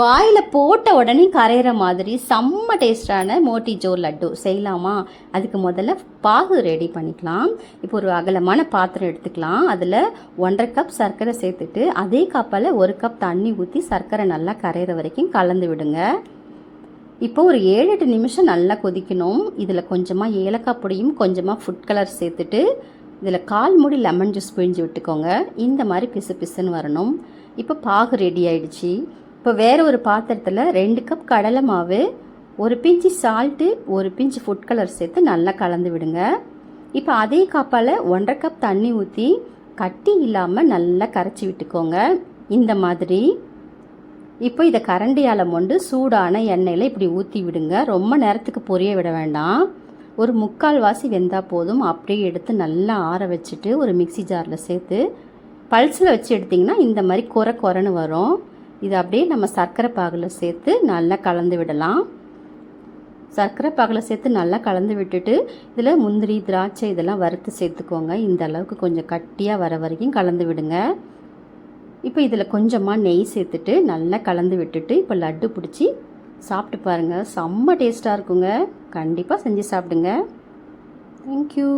வாயில் போட்ட உடனே கரையிற மாதிரி செம்ம டேஸ்டான மோட்டிஜோர் லட்டு செய்யலாமா? அதுக்கு முதல்ல பாகு ரெடி பண்ணிக்கலாம். இப்போ ஒரு அகலமான பாத்திரம் எடுத்துக்கலாம். அதில் 1.5 கப் சர்க்கரை சேர்த்துட்டு அதே கப்பால் 1 கப் தண்ணி ஊற்றி சர்க்கரை நல்லா கரையிற வரைக்கும் கலந்து விடுங்க. இப்போ ஒரு 7-8 நிமிஷம் நல்லா கொதிக்கணும். இதில் கொஞ்சமாக ஏலக்காய் பொடியும் கொஞ்சமாக ஃபுட் கலர் சேர்த்துட்டு இதில் 1/4 மூடி லெமன் ஜூஸ் பிழிஞ்சு விட்டுக்கோங்க. இந்த மாதிரி பிசு பிசுன்னு வரணும். இப்போ பாகு ரெடி ஆயிடுச்சு. இப்போ வேறு ஒரு பாத்திரத்தில் 2 கப் கடலை மாவு, 1 பிஞ்சு சால்ட்டு, 1 பிஞ்சு ஃபுட் கலர் சேர்த்து நல்லா கலந்து விடுங்க. இப்போ அதே கப்பால் 1.5 கப் தண்ணி ஊற்றி கட்டி இல்லாமல் நல்லா கரைச்சி விட்டுக்கோங்க. இந்த மாதிரி. இப்போ இதை கரண்டியால் மொண்டு சூடான எண்ணெயில் இப்படி ஊற்றி விடுங்க. ரொம்ப நேரத்துக்கு பொரிய விட வேண்டாம். ஒரு 3/4 வாசி வெந்தால் போதும். அப்படியே எடுத்து நல்லா ஆற வச்சுட்டு ஒரு மிக்சி ஜாரில் சேர்த்து பல்ஸில் வச்சு எடுத்திங்கன்னா இந்த மாதிரி கொரன்னு வரும். இதை அப்படியே நம்ம சர்க்கரை பாகில் சேர்த்து நல்லா கலந்து விடலாம். சர்க்கரை பாகில் சேர்த்து நல்லா கலந்து விட்டுட்டு இதில் முந்திரி, திராட்சை இதெல்லாம் வறுத்து சேர்த்துக்கோங்க. இந்த அளவுக்கு கொஞ்சம் கட்டியாக வர வரைக்கும் கலந்து விடுங்க. இப்போ இதில் கொஞ்சமாக நெய் சேர்த்துட்டு நல்லா கலந்து விட்டுட்டு இப்போ லட்டு பிடிச்சி சாப்பிட்டு பாருங்கள். செம்ம டேஸ்ட்டாக இருக்குங்க. கண்டிப்பாக செஞ்சு சாப்பிடுங்க. தேங்க்யூ.